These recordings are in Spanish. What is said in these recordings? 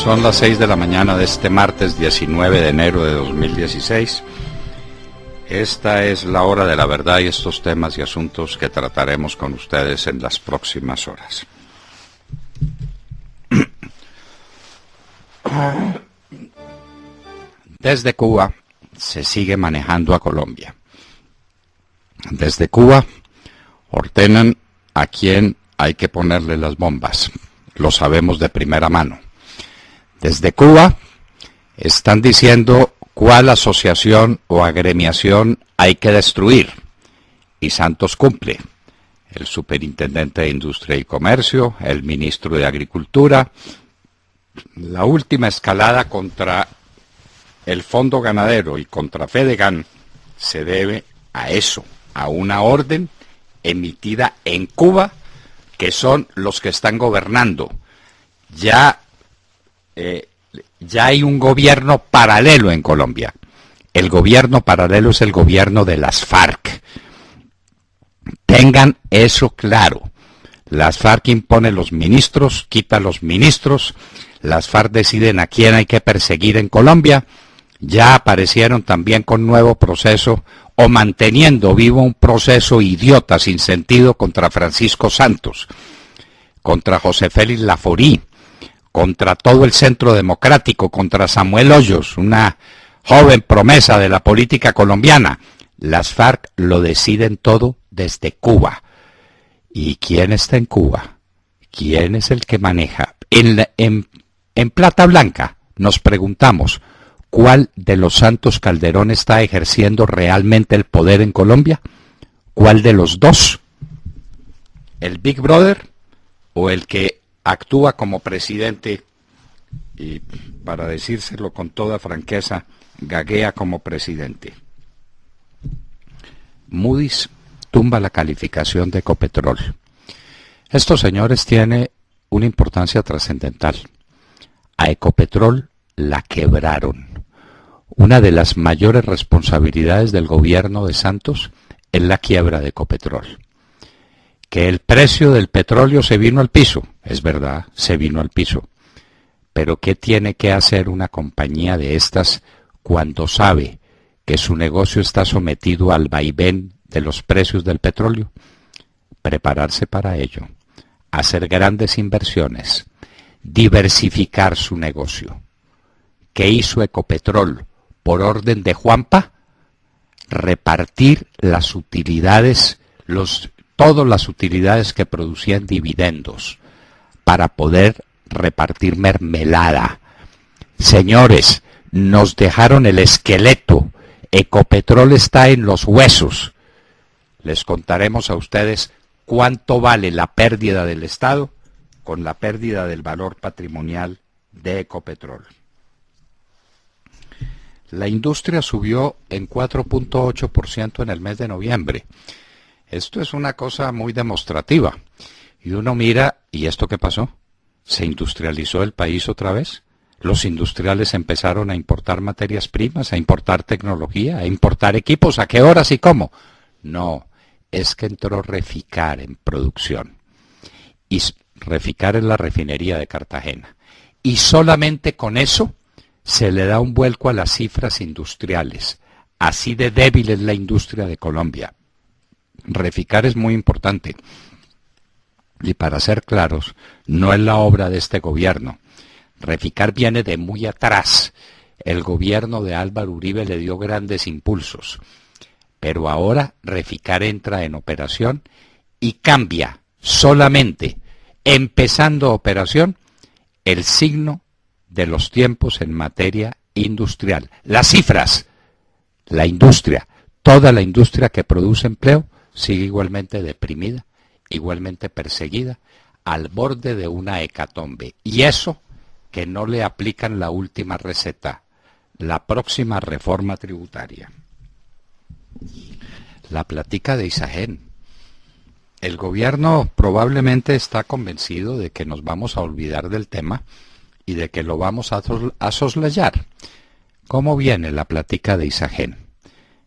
Son las 6 de la mañana de este martes 19 de enero de 2016. Esta es la hora de la verdad y estos temas y asuntos que trataremos con ustedes en las próximas horas. Desde Cuba se sigue manejando a Colombia. Desde Cuba ordenan a quién hay que ponerle las bombas. Lo sabemos de primera mano. Desde Cuba están diciendo cuál asociación o agremiación hay que destruir. Y Santos cumple. El superintendente de Industria y Comercio, el ministro de Agricultura. La última escalada contra el Fondo Ganadero y contra Fedegan se debe a eso, a una orden emitida en Cuba, que son los que están gobernando. Ya hay un gobierno paralelo en Colombia. El gobierno paralelo es el gobierno de las FARC. Tengan eso claro. Las FARC imponen los ministros, quitan los ministros. Las FARC deciden a quién hay que perseguir en Colombia. Ya aparecieron también con nuevo proceso o manteniendo vivo un proceso idiota sin sentido contra Francisco Santos, contra José Félix Laforí, contra todo el Centro Democrático, contra Samuel Hoyos, una joven promesa de la política colombiana. Las FARC lo deciden todo desde Cuba. ¿Y quién está en Cuba? ¿Quién es el que maneja? En Plata Blanca nos preguntamos, ¿cuál de los Santos Calderón está ejerciendo realmente el poder en Colombia? ¿Cuál de los dos? ¿El Big Brother o el que actúa como presidente y, para decírselo con toda franqueza, gaguea como presidente? Moody's tumba la calificación de Ecopetrol. Estos señores tienen una importancia trascendental. A Ecopetrol la quebraron. Una de las mayores responsabilidades del gobierno de Santos es la quiebra de Ecopetrol. Que el precio del petróleo se vino al piso, es verdad, se vino al piso. Pero ¿qué tiene que hacer una compañía de estas cuando sabe que su negocio está sometido al vaivén de los precios del petróleo? Prepararse para ello, hacer grandes inversiones, diversificar su negocio. ¿Qué hizo Ecopetrol por orden de Juanpa? Repartir las utilidades, todas las utilidades que producían dividendos para poder repartir mermelada. Señores, nos dejaron el esqueleto. Ecopetrol está en los huesos. Les contaremos a ustedes cuánto vale la pérdida del Estado con la pérdida del valor patrimonial de Ecopetrol. La industria subió en 4.8% en el mes de noviembre. Esto es una cosa muy demostrativa. Y uno mira, ¿y esto qué pasó? ¿Se industrializó el país otra vez? ¿Los industriales empezaron a importar materias primas, a importar tecnología, a importar equipos? ¿A qué horas y cómo? No, es que entró Reficar en producción. Y Reficar es la refinería de Cartagena. Y solamente con eso se le da un vuelco a las cifras industriales. Así de débil es la industria de Colombia. Reficar es muy importante. Y para ser claros, no es la obra de este gobierno. Reficar viene de muy atrás. El gobierno de Álvaro Uribe le dio grandes impulsos. Pero ahora Reficar entra en operación y cambia solamente, empezando operación, el signo de los tiempos en materia industrial. Las cifras, la industria, toda la industria que produce empleo sigue igualmente deprimida, igualmente perseguida, al borde de una hecatombe. Y eso que no le aplican la última receta, la próxima reforma tributaria. La plática de Isagen. El gobierno probablemente está convencido de que nos vamos a olvidar del tema y de que lo vamos a soslayar. ¿Cómo viene la plática de Isagen?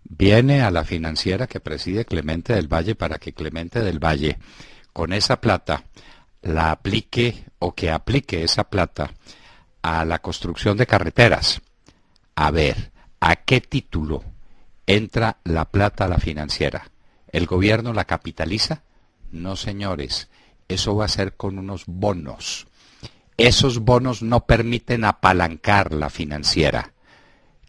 Viene a la financiera que preside Clemente del Valle para que Clemente del Valle con esa plata la aplique o que aplique esa plata a la construcción de carreteras. A ver, ¿a qué título entra la plata a la financiera? ¿El gobierno la capitaliza? No, señores, eso va a ser con unos bonos. Esos bonos no permiten apalancar la financiera.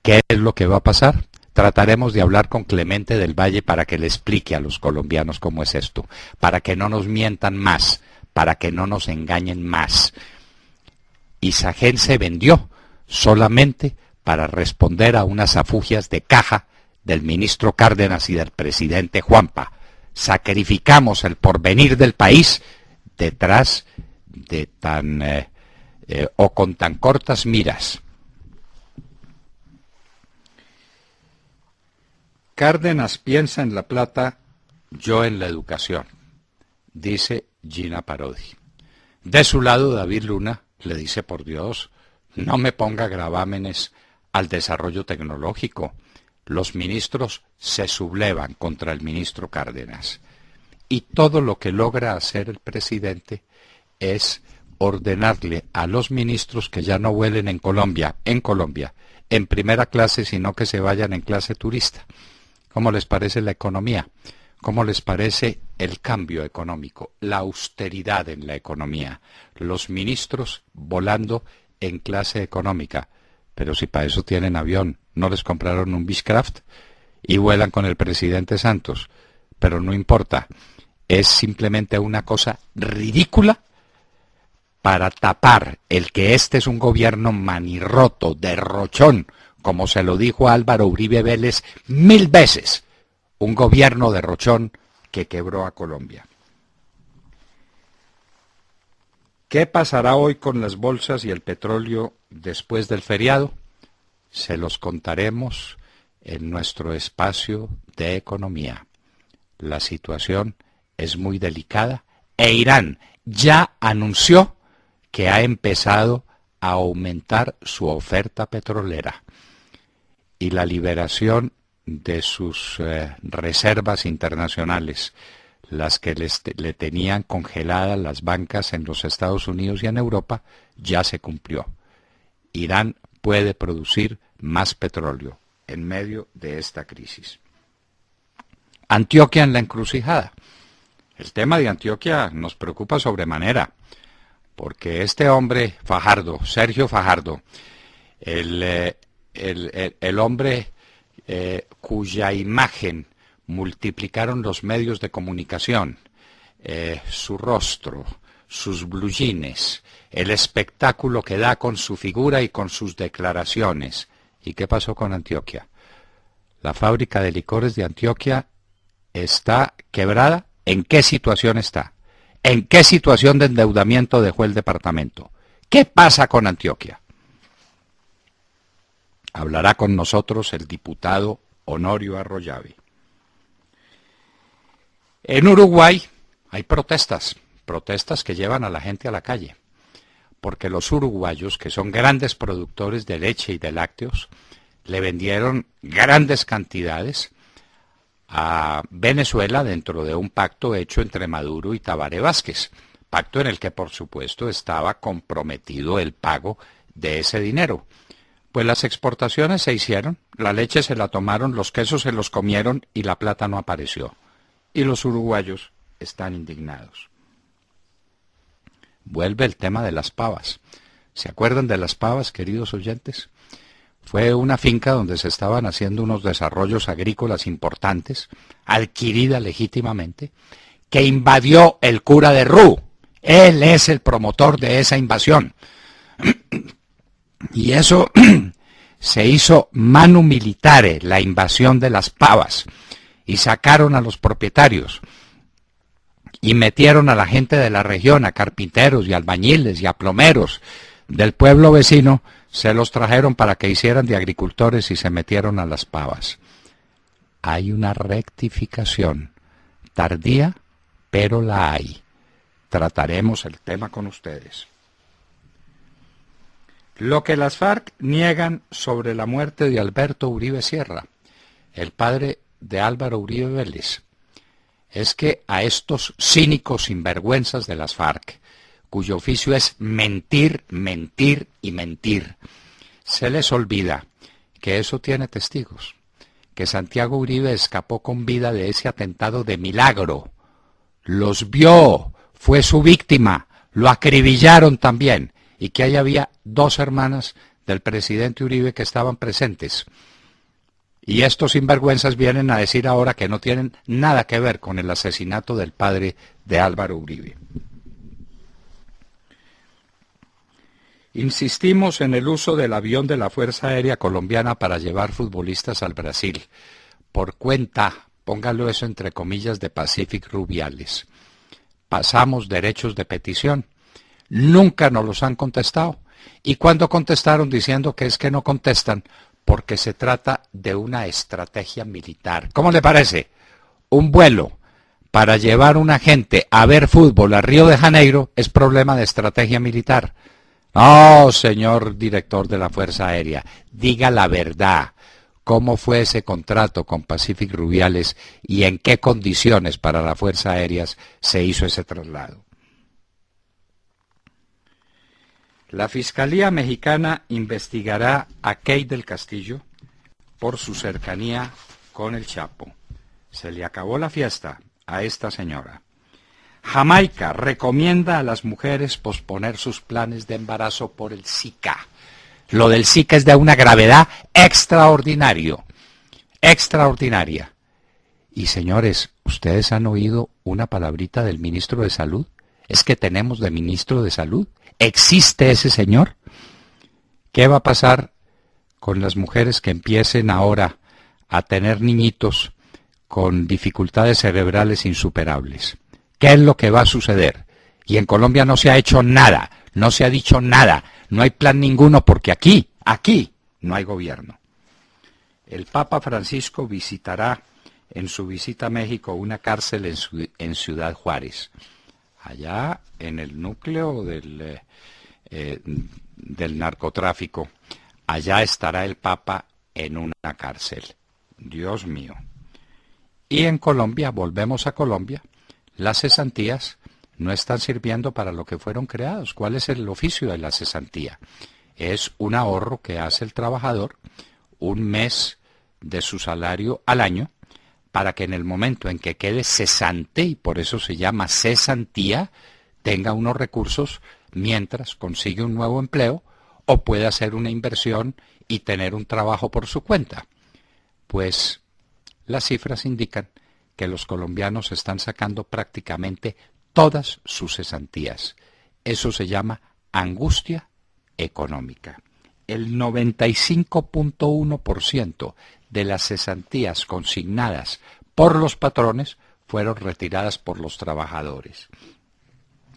¿Qué es lo que va a pasar? Trataremos de hablar con Clemente del Valle para que le explique a los colombianos cómo es esto, para que no nos mientan más, para que no nos engañen más. Isagen se vendió solamente para responder a unas afugias de caja del ministro Cárdenas y del presidente Juanpa. Sacrificamos el porvenir del país detrás de o con tan cortas miras. Cárdenas piensa en la plata, yo en la educación, dice Gina Parodi. De su lado, David Luna le dice, por Dios, no me ponga gravámenes al desarrollo tecnológico. Los ministros se sublevan contra el ministro Cárdenas. Y todo lo que logra hacer el presidente es ordenarle a los ministros que ya no vuelen en Colombia, en primera clase, sino que se vayan en clase turista. ¿Cómo les parece la economía? ¿Cómo les parece el cambio económico, la austeridad en la economía? Los ministros volando en clase económica. Pero si para eso tienen avión, no les compraron un Beechcraft y vuelan con el presidente Santos. Pero no importa, es simplemente una cosa ridícula para tapar el que este es un gobierno manirroto, derrochón, como se lo dijo Álvaro Uribe Vélez 1000 veces, un gobierno derrochón que quebró a Colombia. ¿Qué pasará hoy con las bolsas y el petróleo después del feriado? Se los contaremos en nuestro espacio de economía. La situación es muy delicada e Irán ya anunció que ha empezado a aumentar su oferta petrolera y la liberación de sus reservas internacionales, las que le tenían congeladas las bancas en los Estados Unidos y en Europa, ya se cumplió. Irán puede producir más petróleo en medio de esta crisis. Antioquia en la encrucijada. El tema de Antioquia nos preocupa sobremanera, porque este hombre Fajardo, Sergio Fajardo, el hombre cuya imagen multiplicaron los medios de comunicación, su rostro, sus blue jeans, el espectáculo que da con su figura y con sus declaraciones. ¿Y qué pasó con Antioquia? La fábrica de licores de Antioquia está quebrada. ¿En qué situación está? ¿En qué situación de endeudamiento dejó el departamento? ¿Qué pasa con Antioquia? Hablará con nosotros el diputado Honorio Arroyabe. En Uruguay hay protestas que llevan a la gente a la calle, porque los uruguayos, que son grandes productores de leche y de lácteos, le vendieron grandes cantidades a Venezuela dentro de un pacto hecho entre Maduro y Tabaré Vázquez, pacto en el que por supuesto estaba comprometido el pago de ese dinero. Pues las exportaciones se hicieron, la leche se la tomaron, los quesos se los comieron y la plata no apareció. Y los uruguayos están indignados. Vuelve el tema de las pavas. ¿Se acuerdan de las pavas, queridos oyentes? Fue una finca donde se estaban haciendo unos desarrollos agrícolas importantes, adquirida legítimamente, que invadió el cura de Rú. Él es el promotor de esa invasión. Y eso se hizo manu militare, la invasión de las pavas, y sacaron a los propietarios y metieron a la gente de la región, a carpinteros y albañiles y a plomeros del pueblo vecino, se los trajeron para que hicieran de agricultores y se metieron a las pavas. Hay una rectificación, tardía, pero la hay. Trataremos el tema con ustedes. Lo que las FARC niegan sobre la muerte de Alberto Uribe Sierra, el padre de Álvaro Uribe Vélez, es que a estos cínicos sinvergüenzas de las FARC, cuyo oficio es mentir, mentir y mentir. Se les olvida que eso tiene testigos, que Santiago Uribe escapó con vida de ese atentado de milagro. Los vio, fue su víctima, lo acribillaron también, y que ahí había 2 hermanas del presidente Uribe que estaban presentes. Y estos sinvergüenzas vienen a decir ahora que no tienen nada que ver con el asesinato del padre de Álvaro Uribe. Insistimos en el uso del avión de la Fuerza Aérea Colombiana para llevar futbolistas al Brasil, por cuenta, póngalo eso entre comillas, de Pacific Rubiales. Pasamos derechos de petición, nunca nos los han contestado, y cuando contestaron diciendo que es que no contestan porque se trata de una estrategia militar. ¿Cómo le parece? Un vuelo para llevar una gente a ver fútbol a Río de Janeiro es problema de estrategia militar. No, señor director de la Fuerza Aérea, diga la verdad. ¿Cómo fue ese contrato con Pacific Rubiales y en qué condiciones para las Fuerzas Aéreas se hizo ese traslado? La Fiscalía Mexicana investigará a Kate del Castillo por su cercanía con el Chapo. Se le acabó la fiesta a esta señora. Jamaica recomienda a las mujeres posponer sus planes de embarazo por el Zika. Lo del Zika es de una gravedad extraordinaria. Y señores, ¿ustedes han oído una palabrita del ministro de Salud? ¿Es que tenemos de ministro de Salud? ¿Existe ese señor? ¿Qué va a pasar con las mujeres que empiecen ahora a tener niñitos con dificultades cerebrales insuperables? ¿Qué es lo que va a suceder? Y en Colombia no se ha hecho nada, no se ha dicho nada, no hay plan ninguno porque aquí no hay gobierno. El Papa Francisco visitará en su visita a México una cárcel en Ciudad Juárez, allá en el núcleo del narcotráfico. Allá estará el Papa en una cárcel. Dios mío. Y en Colombia, volvemos a Colombia, las cesantías no están sirviendo para lo que fueron creados. ¿Cuál es el oficio de la cesantía? Es un ahorro que hace el trabajador, un mes de su salario al año, para que en el momento en que quede cesante, y por eso se llama cesantía, tenga unos recursos mientras consigue un nuevo empleo o puede hacer una inversión y tener un trabajo por su cuenta. Pues las cifras indican que los colombianos están sacando prácticamente todas sus cesantías. Eso se llama angustia económica. El 95.1% de las cesantías consignadas por los patrones fueron retiradas por los trabajadores.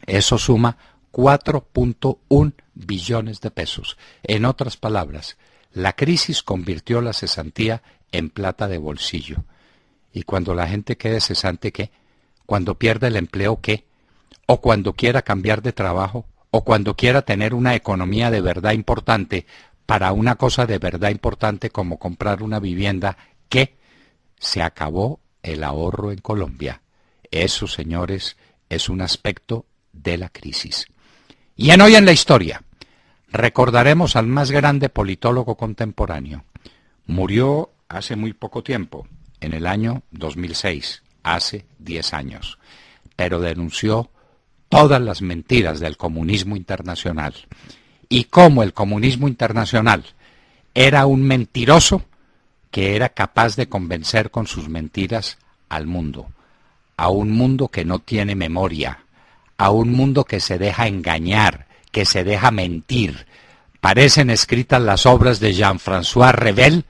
Eso suma 4.1 billones de pesos. En otras palabras, la crisis convirtió la cesantía en plata de bolsillo. Y cuando la gente quede cesante, ¿qué? Cuando pierda el empleo, ¿qué? O cuando quiera cambiar de trabajo, o cuando quiera tener una economía de verdad importante, para una cosa de verdad importante como comprar una vivienda, ¿qué? Se acabó el ahorro en Colombia. Eso, señores, es un aspecto de la crisis. Y en Hoy en la Historia, recordaremos al más grande politólogo contemporáneo. Murió hace muy poco tiempo, en el año 2006, hace 10 años, pero denunció todas las mentiras del comunismo internacional. Y cómo el comunismo internacional era un mentiroso que era capaz de convencer con sus mentiras al mundo, a un mundo que no tiene memoria, a un mundo que se deja engañar, que se deja mentir. Parecen escritas las obras de Jean-François Revel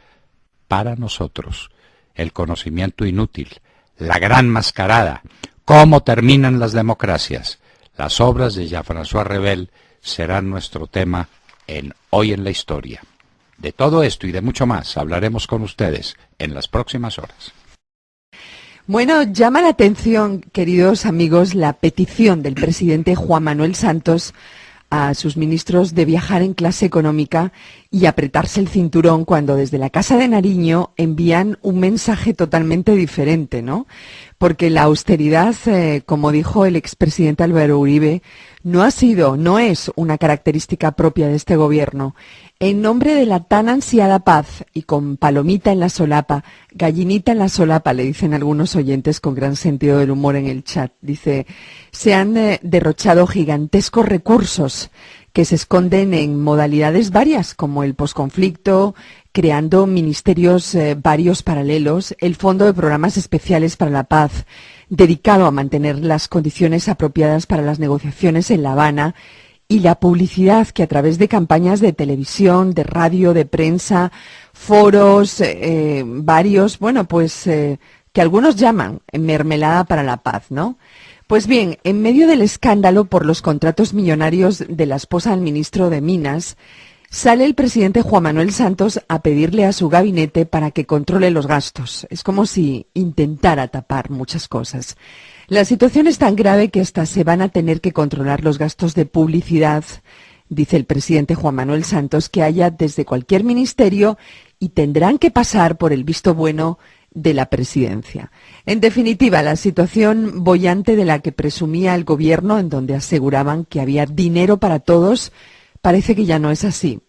para nosotros. El conocimiento inútil, la gran mascarada, cómo terminan las democracias. Las obras de Jean-François Revel serán nuestro tema en Hoy en la Historia. De todo esto y de mucho más hablaremos con ustedes en las próximas horas. Bueno, llama la atención, queridos amigos, la petición del presidente Juan Manuel Santos a sus ministros de viajar en clase económica y apretarse el cinturón cuando desde la Casa de Nariño envían un mensaje totalmente diferente, ¿no? Porque la austeridad, como dijo el expresidente Álvaro Uribe, no es una característica propia de este gobierno. En nombre de la tan ansiada paz y con palomita en la solapa, gallinita en la solapa, le dicen algunos oyentes con gran sentido del humor en el chat. Dice, se han derrochado gigantescos recursos que se esconden en modalidades varias, como el posconflicto, creando ministerios varios paralelos, el Fondo de Programas Especiales para la Paz, dedicado a mantener las condiciones apropiadas para las negociaciones en La Habana, y la publicidad que a través de campañas de televisión, de radio, de prensa, foros, varios, que algunos llaman mermelada para la paz, ¿no? Pues bien, en medio del escándalo por los contratos millonarios de la esposa del ministro de Minas, sale el presidente Juan Manuel Santos a pedirle a su gabinete para que controle los gastos. Es como si intentara tapar muchas cosas. La situación es tan grave que hasta se van a tener que controlar los gastos de publicidad, dice el presidente Juan Manuel Santos, que haya desde cualquier ministerio y tendrán que pasar por el visto bueno de la presidencia. En definitiva, la situación boyante de la que presumía el gobierno, en donde aseguraban que había dinero para todos, parece que ya no es así.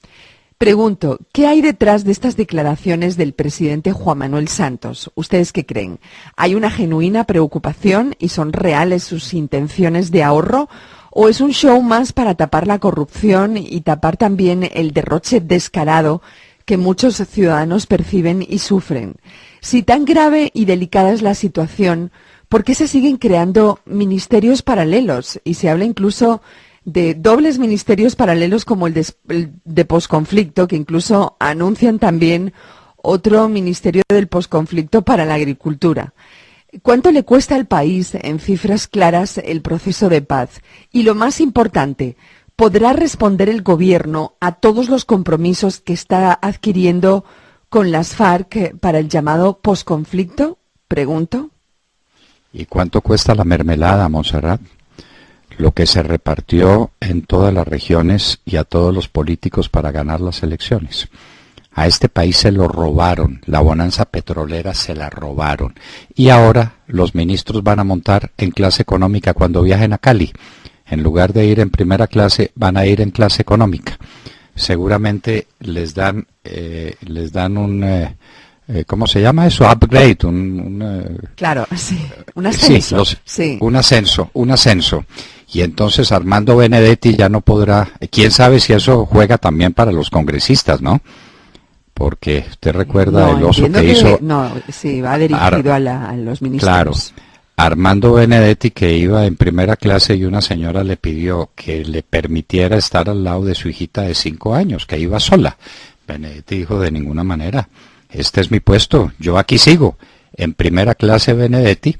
Pregunto, ¿qué hay detrás de estas declaraciones del presidente Juan Manuel Santos? ¿Ustedes qué creen? ¿Hay una genuina preocupación y son reales sus intenciones de ahorro? ¿O es un show más para tapar la corrupción y tapar también el derroche descarado que muchos ciudadanos perciben y sufren? Si tan grave y delicada es la situación, ¿por qué se siguen creando ministerios paralelos? Y se habla incluso de dobles ministerios paralelos como el de posconflicto, que incluso anuncian también otro ministerio del posconflicto para la agricultura. ¿Cuánto le cuesta al país, en cifras claras, el proceso de paz? Y lo más importante, ¿podrá responder el gobierno a todos los compromisos que está adquiriendo con las FARC para el llamado posconflicto? Pregunto. ¿Y cuánto cuesta la mermelada, Montserrat? Lo que se repartió en todas las regiones y a todos los políticos para ganar las elecciones. A este país se lo robaron, la bonanza petrolera se la robaron. Y ahora los ministros van a montar en clase económica cuando viajen a Cali. En lugar de ir en primera clase, van a ir en clase económica. Seguramente les dan un... ¿cómo se llama eso? Upgrade. Claro, sí. Un ascenso. Sí, un ascenso. Y entonces Armando Benedetti ya no podrá, quién sabe si eso juega también para los congresistas, ¿no? Porque usted recuerda el oso que hizo... No, sí, va dirigido a los ministros. Claro, Armando Benedetti, que iba en primera clase y una señora le pidió que le permitiera estar al lado de su hijita de 5 años, que iba sola. Benedetti dijo, de ninguna manera, este es mi puesto, yo aquí sigo, en primera clase Benedetti,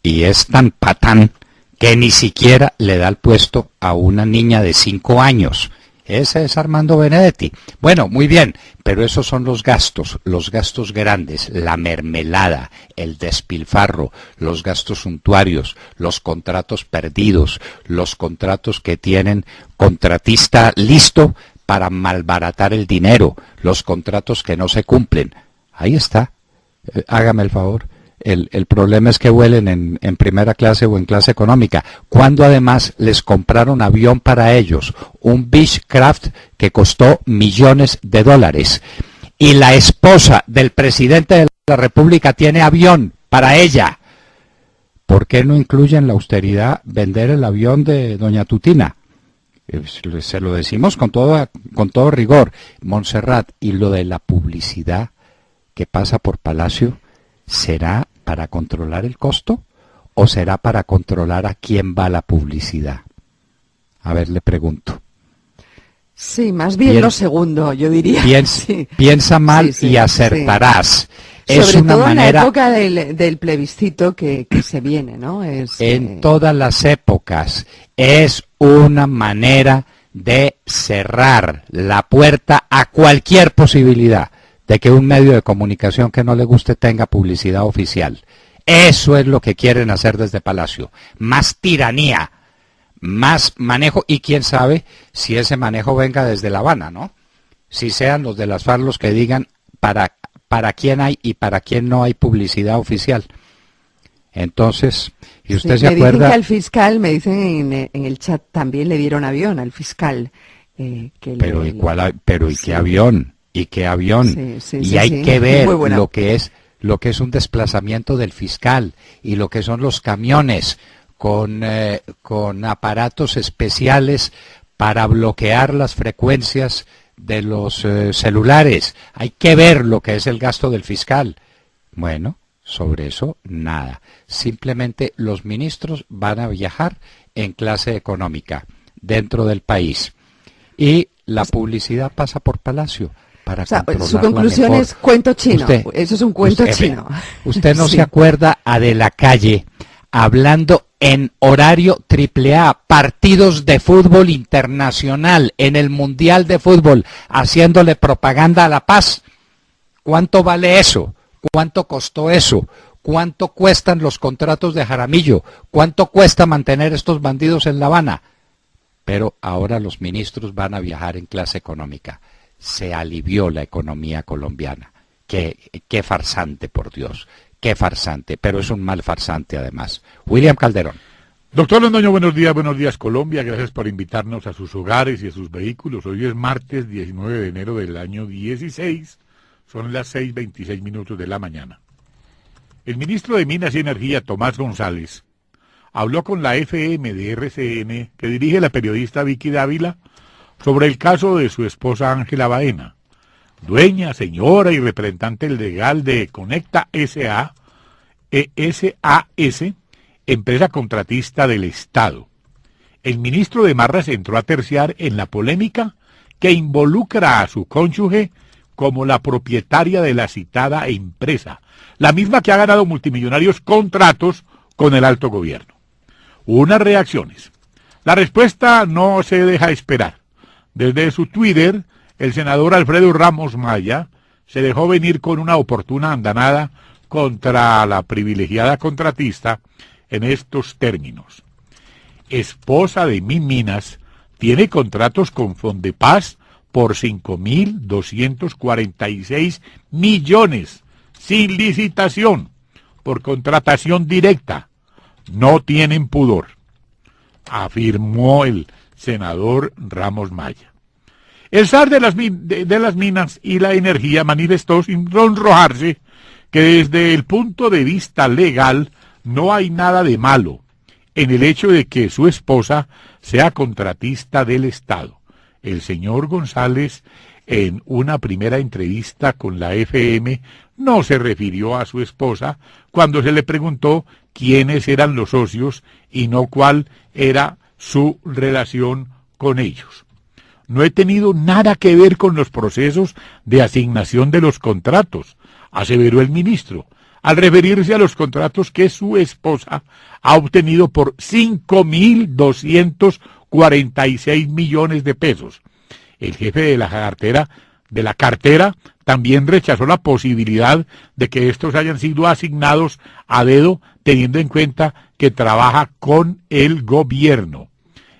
y es tan patán que ni siquiera le da el puesto a una niña de 5 años. Ese es Armando Benedetti. Bueno, muy bien, pero esos son los gastos grandes, la mermelada, el despilfarro, los gastos suntuarios, los contratos perdidos, los contratos que tienen contratista listo para malbaratar el dinero, los contratos que no se cumplen. Ahí está, hágame el favor. El problema es que vuelen en primera clase o en clase económica, cuando además les compraron avión para ellos, un Beechcraft que costó millones de dólares. Y la esposa del presidente de la República tiene avión para ella. ¿Por qué no incluye en la austeridad vender el avión de doña Tutina? Se lo decimos con todo rigor. Montserrat, y lo de la publicidad que pasa por Palacio, ¿será para controlar el costo o será para controlar a quién va la publicidad? A ver, le pregunto. Sí, más bien lo segundo, yo diría. Piensa mal y acertarás. Sí. Es sobre una todo manera, en la época del plebiscito que se viene, ¿no? En todas las épocas. Es una manera de cerrar la puerta a cualquier posibilidad de que un medio de comunicación que no le guste tenga publicidad oficial. Eso es lo que quieren hacer desde Palacio. Más tiranía, más manejo, y quién sabe si ese manejo venga desde La Habana, ¿no? si sean los de las FARC los que digan para quién hay y para quién no hay publicidad oficial. Entonces, y usted se acuerda... Me dicen que al fiscal, me dicen en el chat, también le dieron avión al fiscal. Pero ¿y qué avión? ¿Y qué avión? Y hay que ver lo que es un desplazamiento del fiscal y lo que son los camiones con aparatos especiales para bloquear las frecuencias de los celulares. Hay que ver lo que es el gasto del fiscal. Bueno, sobre eso nada. Simplemente los ministros van a viajar en clase económica dentro del país. Y la publicidad pasa por Palacio para controlarla su conclusión mejor. Es cuento chino. Eso es un cuento chino. Usted no se acuerda a De la Calle hablando en horario AAA, partidos de fútbol internacional, en el Mundial de Fútbol, haciéndole propaganda a la paz. ¿Cuánto vale eso? ¿Cuánto costó eso? ¿Cuánto cuestan los contratos de Jaramillo? ¿Cuánto cuesta mantener estos bandidos en La Habana? Pero ahora los ministros van a viajar en clase económica. Se alivió la economía colombiana. Qué farsante, por Dios. Qué farsante, pero es un mal farsante además. William Calderón. Doctor Londoño, buenos días Colombia. Gracias por invitarnos a sus hogares y a sus vehículos. Hoy es martes 19 de enero del año 16. Son las 6:26 de la mañana. El ministro de Minas y Energía, Tomás González, habló con la FM de RCN, que dirige la periodista Vicky Dávila, sobre el caso de su esposa Ángela Baena, dueña, señora y representante legal de Conecta S.A., SAS, empresa contratista del Estado. El ministro de Marras entró a terciar en la polémica que involucra a su cónyuge como la propietaria de la citada empresa, la misma que ha ganado multimillonarios contratos con el alto gobierno. Unas reacciones. La respuesta no se deja esperar. Desde su Twitter, el senador Alfredo Ramos Maya se dejó venir con una oportuna andanada contra la privilegiada contratista en estos términos. Esposa de Minas tiene contratos con Fondepaz por 5.246 millones, sin licitación, por contratación directa. No tienen pudor, afirmó el senador Ramos Maya. El zar de las minas y la energía manifestó sin sonrojarse que desde el punto de vista legal no hay nada de malo en el hecho de que su esposa sea contratista del Estado. El señor González, en una primera entrevista con la FM, no se refirió a su esposa cuando se le preguntó quiénes eran los socios y no cuál era su relación con ellos. No he tenido nada que ver con los procesos de asignación de los contratos, aseveró el ministro, al referirse a los contratos que su esposa ha obtenido por 5.246 millones de pesos. El jefe de la cartera también rechazó la posibilidad de que estos hayan sido asignados a dedo, teniendo en cuenta que trabaja con el gobierno.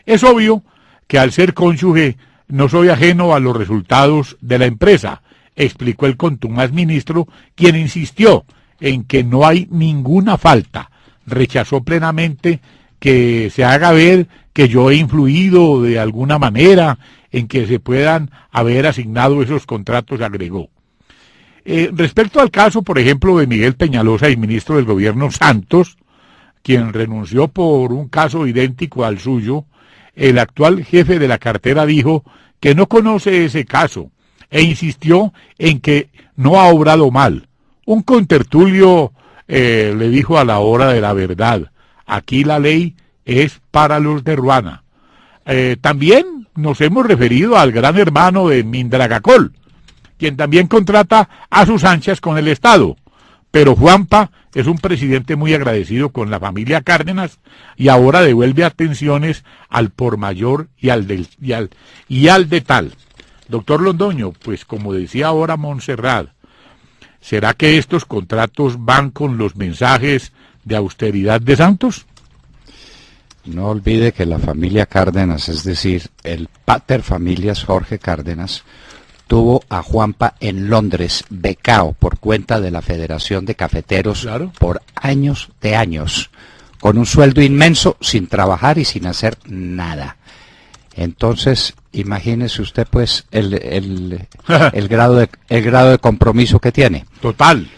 Es obvio que al ser cónyuge no soy ajeno a los resultados de la empresa, explicó el contumaz ministro, quien insistió en que no hay ninguna falta. Rechazó plenamente que se haga ver que yo he influido de alguna manera en que se puedan haber asignado esos contratos, agregó. Respecto al caso, por ejemplo, de Miguel Peñalosa y ministro del gobierno Santos, quien renunció por un caso idéntico al suyo, el actual jefe de la cartera dijo que no conoce ese caso e insistió en que no ha obrado mal. Un contertulio le dijo a la hora de la verdad, aquí la ley es para los de Ruana. También nos hemos referido al gran hermano de Mindragacol, quien también contrata a sus anchas con el Estado. Pero Juanpa es un presidente muy agradecido con la familia Cárdenas y ahora devuelve atenciones al por mayor y al de tal. Doctor Londoño, pues como decía ahora Montserrat, ¿será que estos contratos van con los mensajes de austeridad de Santos? No olvide que la familia Cárdenas, es decir, el pater familias Jorge Cárdenas, tuvo a Juanpa en Londres, becao por cuenta de la Federación de Cafeteros, Claro. por años de años, con un sueldo inmenso, sin trabajar y sin hacer nada. Entonces, imagínese usted pues el grado de compromiso que tiene. Total.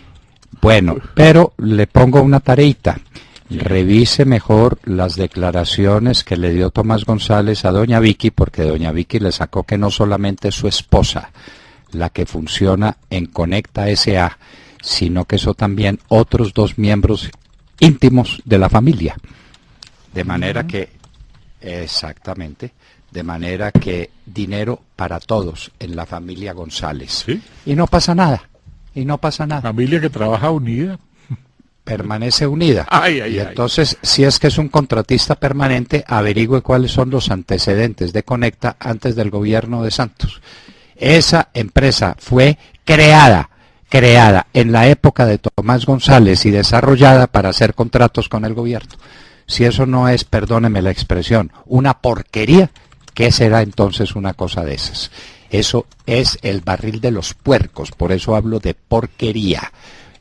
Bueno, pero le pongo una tareita. Revise mejor las declaraciones que le dio Tomás González a doña Vicky, porque doña Vicky le sacó que no solamente es su esposa la que funciona en Conecta S.A., sino que son también otros 2 miembros íntimos de la familia. De manera que, exactamente, de manera que dinero para todos en la familia González. Sí. Y no pasa nada, y no pasa nada. Familia que trabaja unida. Permanece unida. Ay, ay, y ay. entonces, si es que es un contratista permanente, averigüe cuáles son los antecedentes de Conecta antes del gobierno de Santos. Esa empresa fue creada en la época de Tomás González y desarrollada para hacer contratos con el gobierno. Si eso no es, perdóneme la expresión, una porquería, ¿qué será entonces una cosa de esas? Eso es el barril de los puercos, por eso hablo de porquería.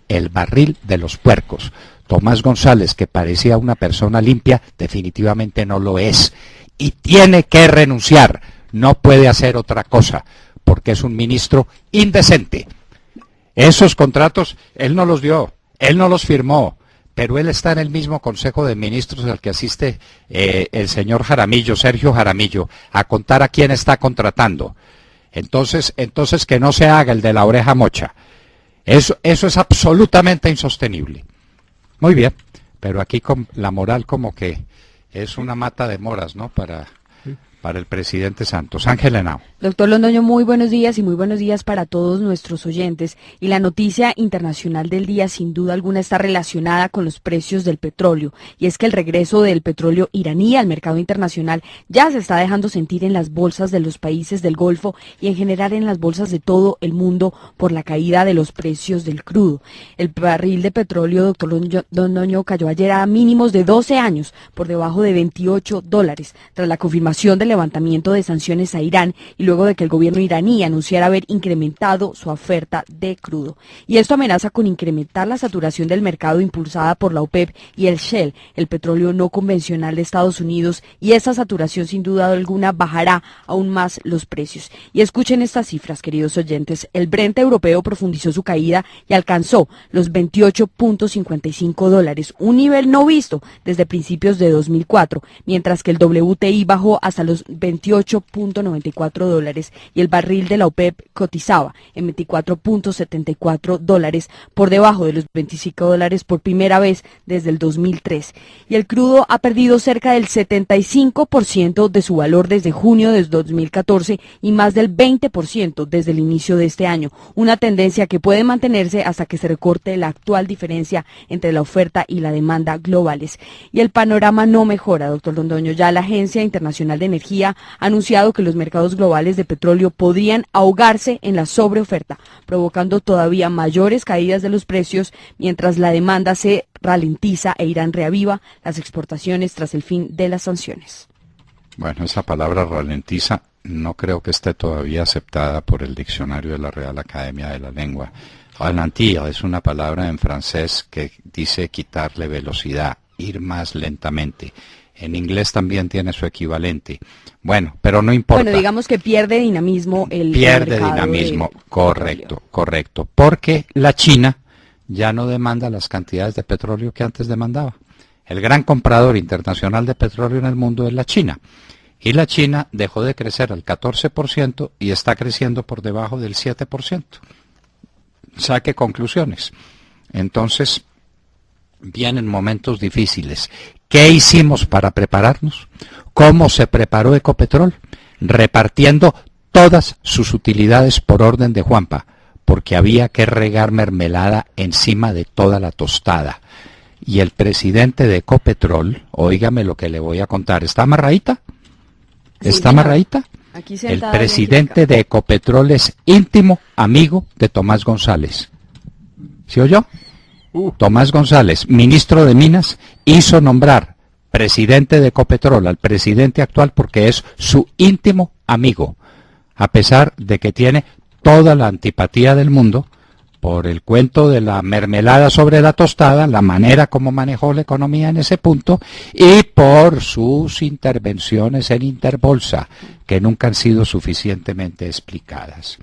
El barril de los puercos. Tomás González, que parecía una persona limpia, definitivamente no lo es. Y tiene que renunciar. No puede hacer otra cosa, porque es un ministro indecente. Esos contratos, él no los dio, él no los firmó, pero él está en el mismo Consejo de Ministros al que asiste el señor Jaramillo, Sergio Jaramillo, a contar a quién está contratando. Entonces que no se haga el de la oreja mocha. Eso es absolutamente insostenible. Muy bien, pero aquí con la moral como que es una mata de moras, ¿no? Para el presidente Santos. Ángel Henao. Doctor Londoño, muy buenos días y muy buenos días para todos nuestros oyentes. Y la noticia internacional del día, sin duda alguna, está relacionada con los precios del petróleo. Y es que el regreso del petróleo iraní al mercado internacional ya se está dejando sentir en las bolsas de los países del Golfo y en general en las bolsas de todo el mundo por la caída de los precios del crudo. El barril de petróleo, doctor Londoño, cayó ayer a mínimos de 12 años, por debajo de $28, tras la confirmación del levantamiento de sanciones a Irán y luego de que el gobierno iraní anunciara haber incrementado su oferta de crudo. Y esto amenaza con incrementar la saturación del mercado impulsada por la OPEP y el Shell, el petróleo no convencional de Estados Unidos, y esa saturación sin duda alguna bajará aún más los precios. Y escuchen estas cifras, queridos oyentes. El Brent europeo profundizó su caída y alcanzó los $28.55, un nivel no visto desde principios de 2004, mientras que el WTI bajó hasta los $28.94 y el barril de la OPEP cotizaba en $24.74, por debajo de los $25 por primera vez desde el 2003. Y el crudo ha perdido cerca del 75% de su valor desde junio de 2014 y más del 20% desde el inicio de este año, una tendencia que puede mantenerse hasta que se recorte la actual diferencia entre la oferta y la demanda globales. Y el panorama no mejora, doctor Londoño. Ya la Agencia Internacional de Energía ha anunciado que los mercados globales de petróleo podrían ahogarse en la sobreoferta, provocando todavía mayores caídas de los precios mientras la demanda se ralentiza e Irán reaviva las exportaciones tras el fin de las sanciones. Bueno, esa palabra ralentiza no creo que esté todavía aceptada por el diccionario de la Real Academia de la Lengua. Ralentir es una palabra en francés que dice quitarle velocidad, ir más lentamente. En inglés también tiene su equivalente. Bueno, pero no importa. Bueno, digamos que pierde dinamismo el Pierde mercado dinamismo, de correcto, petróleo. correcto. Porque la China ya no demanda las cantidades de petróleo que antes demandaba. El gran comprador internacional de petróleo en el mundo es la China. Y la China dejó de crecer al 14% y está creciendo por debajo del 7%. Saque conclusiones. Entonces, vienen momentos difíciles. ¿Qué hicimos para prepararnos? ¿Cómo se preparó Ecopetrol? Repartiendo todas sus utilidades por orden de Juanpa, porque había que regar mermelada encima de toda la tostada. Y el presidente de Ecopetrol, óigame lo que le voy a contar, ¿está amarradita? Sí, ¿Está señor. amarradita? Aquí El sentada, presidente identificada. de Ecopetrol es íntimo amigo de Tomás González. ¿Sí oyó? Tomás González, ministro de Minas, hizo nombrar presidente de Ecopetrol al presidente actual porque es su íntimo amigo, a pesar de que tiene toda la antipatía del mundo por el cuento de la mermelada sobre la tostada, la manera como manejó la economía en ese punto, y por sus intervenciones en Interbolsa, que nunca han sido suficientemente explicadas.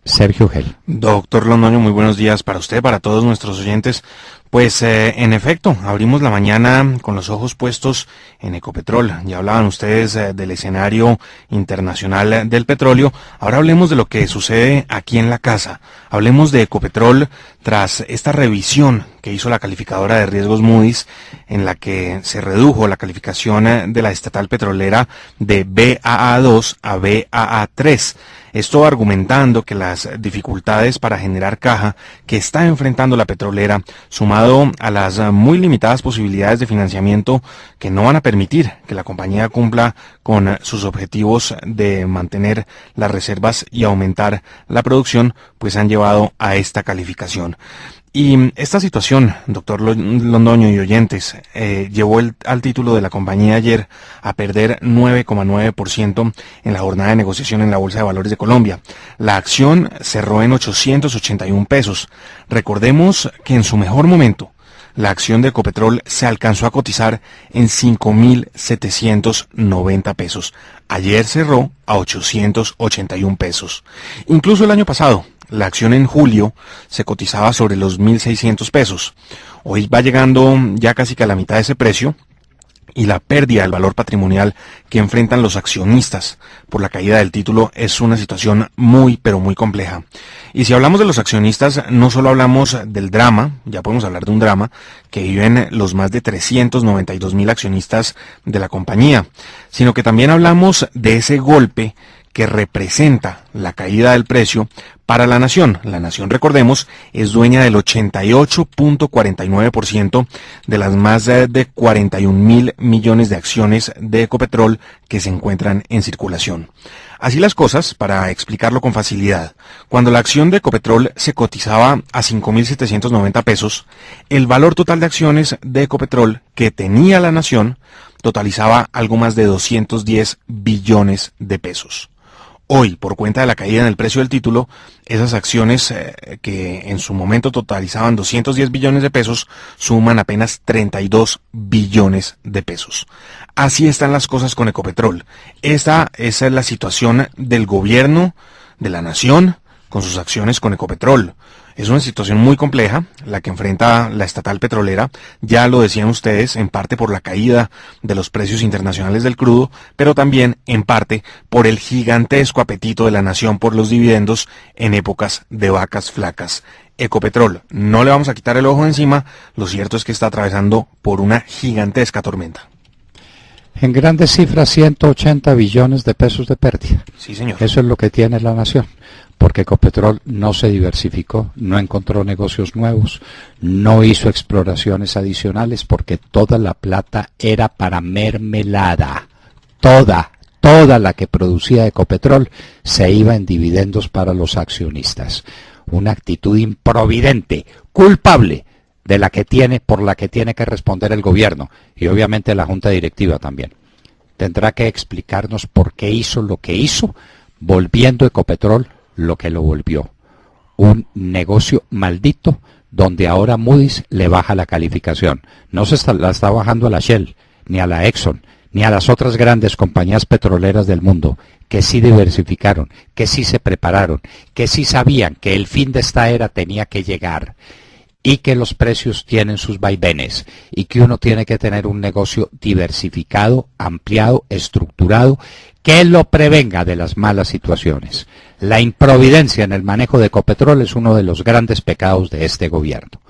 Sergio Gel. Doctor Londoño, muy buenos días para usted, para todos nuestros oyentes. Pues en efecto, abrimos la mañana con los ojos puestos en Ecopetrol. Ya hablaban ustedes del escenario internacional del petróleo. Ahora hablemos de lo que sucede aquí en la casa. Hablemos de Ecopetrol tras esta revisión que hizo la calificadora de riesgos Moody's, en la que se redujo la calificación de la estatal petrolera de Baa2 a Baa3. Esto argumentando que las dificultades para generar caja que está enfrentando la petrolera, sumado a las muy limitadas posibilidades de financiamiento que no van a permitir que la compañía cumpla con sus objetivos de mantener las reservas y aumentar la producción, pues han llevado a esta calificación. Y esta situación, doctor Londoño y oyentes, llevó al título de la compañía ayer a perder 9,9% en la jornada de negociación en la Bolsa de Valores de Colombia. La acción cerró en 881 pesos. Recordemos que en su mejor momento, la acción de Ecopetrol se alcanzó a cotizar en 5.790 pesos. Ayer cerró a 881 pesos. Incluso el año pasado, la acción en julio se cotizaba sobre los 1.600 pesos. Hoy va llegando ya casi que a la mitad de ese precio, y la pérdida del valor patrimonial que enfrentan los accionistas por la caída del título es una situación muy, pero muy compleja. Y si hablamos de los accionistas, no solo hablamos del drama, ya podemos hablar de un drama, que viven los más de 392.000 accionistas de la compañía, sino que también hablamos de ese golpe que representa la caída del precio para la nación. La nación, recordemos, es dueña del 88.49% de las más de 41.000 millones de acciones de Ecopetrol que se encuentran en circulación. Así las cosas, para explicarlo con facilidad, cuando la acción de Ecopetrol se cotizaba a 5.790 pesos, el valor total de acciones de Ecopetrol que tenía la nación totalizaba algo más de 210 billones de pesos. Hoy, por cuenta de la caída en el precio del título, esas acciones que en su momento totalizaban 210 billones de pesos, suman apenas 32 billones de pesos. Así están las cosas con Ecopetrol. Esa es la situación del gobierno, de la nación, con sus acciones con Ecopetrol. Es una situación muy compleja la que enfrenta la estatal petrolera, ya lo decían ustedes, en parte por la caída de los precios internacionales del crudo, pero también en parte por el gigantesco apetito de la nación por los dividendos en épocas de vacas flacas. Ecopetrol, no le vamos a quitar el ojo de encima, lo cierto es que está atravesando por una gigantesca tormenta. En grandes cifras, 180 billones de pesos de pérdida. Sí, señor. Eso es lo que tiene la nación, porque Ecopetrol no se diversificó, no encontró negocios nuevos, no hizo exploraciones adicionales, porque toda la plata era para mermelada. Toda la que producía Ecopetrol se iba en dividendos para los accionistas. Una actitud improvidente, culpable, por la que tiene que responder el gobierno y obviamente la junta directiva también. Tendrá que explicarnos por qué hizo lo que hizo, volviendo Ecopetrol lo que lo volvió. Un negocio maldito donde ahora Moody's le baja la calificación. No la está bajando a la Shell, ni a la Exxon, ni a las otras grandes compañías petroleras del mundo, que sí diversificaron, que sí se prepararon, que sí sabían que el fin de esta era tenía que llegar, y que los precios tienen sus vaivenes, y que uno tiene que tener un negocio diversificado, ampliado, estructurado, que lo prevenga de las malas situaciones. La improvidencia en el manejo de Ecopetrol es uno de los grandes pecados de este gobierno.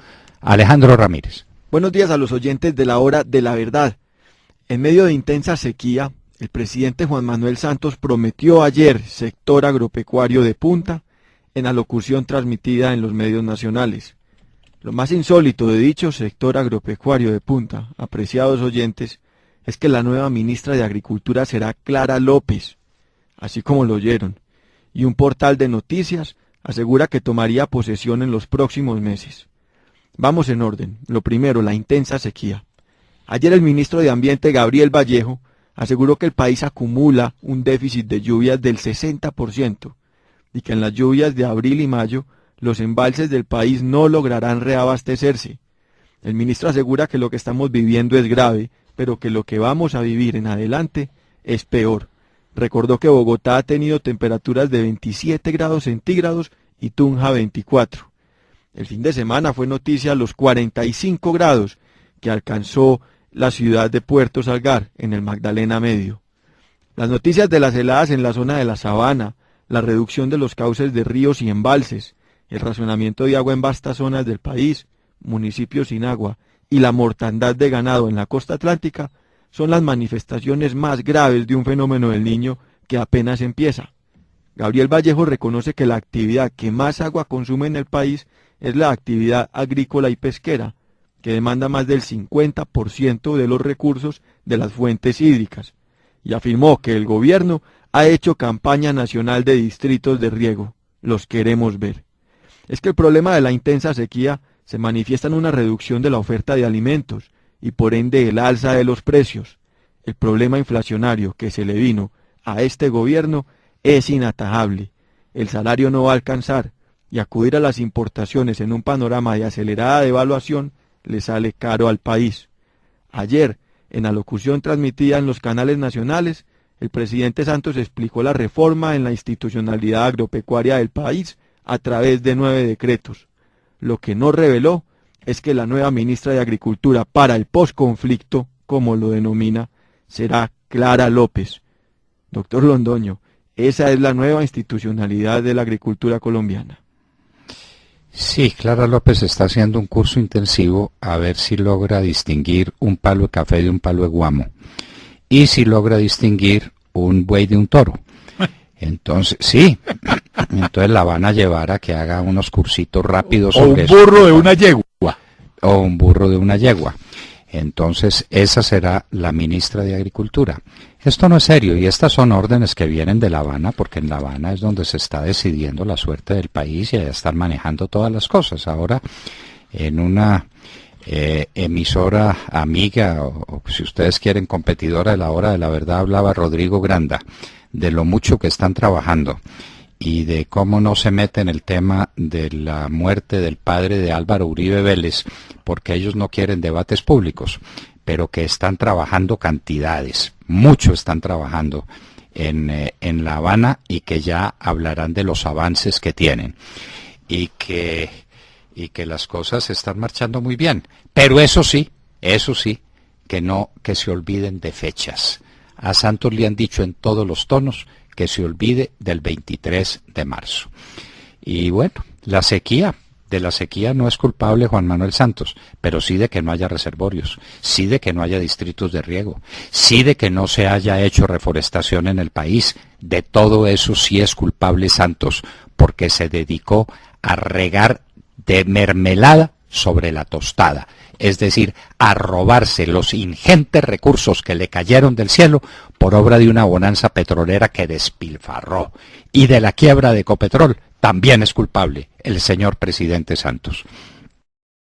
Alejandro Ramírez. Buenos días a los oyentes de la Hora de la Verdad. En medio de intensa sequía, el presidente Juan Manuel Santos prometió ayer sector agropecuario de punta en alocución transmitida en los medios nacionales. Lo más insólito de dicho sector agropecuario de punta, apreciados oyentes, es que la nueva ministra de Agricultura será Clara López, así como lo oyeron, y un portal de noticias asegura que tomaría posesión en los próximos meses. Vamos en orden. Lo primero, la intensa sequía. Ayer el ministro de Ambiente, Gabriel Vallejo, aseguró que el país acumula un déficit de lluvias del 60%, y que en las lluvias de abril y mayo los embalses del país no lograrán reabastecerse. El ministro asegura que lo que estamos viviendo es grave, pero que lo que vamos a vivir en adelante es peor. Recordó que Bogotá ha tenido temperaturas de 27 grados centígrados y Tunja 24. El fin de semana fue noticia los 45 grados que alcanzó la ciudad de Puerto Salgar, en el Magdalena Medio. Las noticias de las heladas en la zona de la Sabana, la reducción de los cauces de ríos y embalses, el racionamiento de agua en vastas zonas del país, municipios sin agua, y la mortandad de ganado en la costa atlántica, son las manifestaciones más graves de un fenómeno del Niño que apenas empieza. Gabriel Vallejo reconoce que la actividad que más agua consume en el país es la actividad agrícola y pesquera, que demanda más del 50% de los recursos de las fuentes hídricas, y afirmó que el gobierno ha hecho campaña nacional de distritos de riego. Los queremos ver. Es que el problema de la intensa sequía se manifiesta en una reducción de la oferta de alimentos y por ende el alza de los precios. El problema inflacionario que se le vino a este gobierno es inatajable. El salario no va a alcanzar y acudir a las importaciones en un panorama de acelerada devaluación le sale caro al país. Ayer, en la locución transmitida en los canales nacionales, el presidente Santos explicó la reforma en la institucionalidad agropecuaria del país a través de 9 decretos. Lo que no reveló es que la nueva ministra de Agricultura para el posconflicto, como lo denomina, será Clara López. Doctor Londoño, esa es la nueva institucionalidad de la agricultura colombiana. Sí, Clara López está haciendo un curso intensivo a ver si logra distinguir un palo de café de un palo de guamo y si logra distinguir un buey de un toro. Entonces, sí, entonces la van a llevar a que haga unos cursitos rápidos sobre eso. O un burro de una yegua. O un burro de una yegua. Entonces, esa será la ministra de Agricultura. Esto no es serio y estas son órdenes que vienen de La Habana, porque en La Habana es donde se está decidiendo la suerte del país y allá están manejando todas las cosas. Ahora, en una emisora amiga, o si ustedes quieren competidora de La Hora de la Verdad, hablaba Rodrigo Granda de lo mucho que están trabajando y de cómo no se mete en el tema de la muerte del padre de Álvaro Uribe Vélez, porque ellos no quieren debates públicos, pero que están trabajando cantidades, mucho están trabajando en La Habana y que ya hablarán de los avances que tienen y que las cosas están marchando muy bien. Pero eso sí, que se olviden de fechas. A Santos le han dicho en todos los tonos que se olvide del 23 de marzo. Y bueno, de la sequía no es culpable Juan Manuel Santos, pero sí de que no haya reservorios, sí de que no haya distritos de riego, sí de que no se haya hecho reforestación en el país. De todo eso sí es culpable Santos, porque se dedicó a regar de mermelada sobre la tostada, es decir, a robarse los ingentes recursos que le cayeron del cielo por obra de una bonanza petrolera que despilfarró. Y de la quiebra de Ecopetrol también es culpable el señor presidente Santos.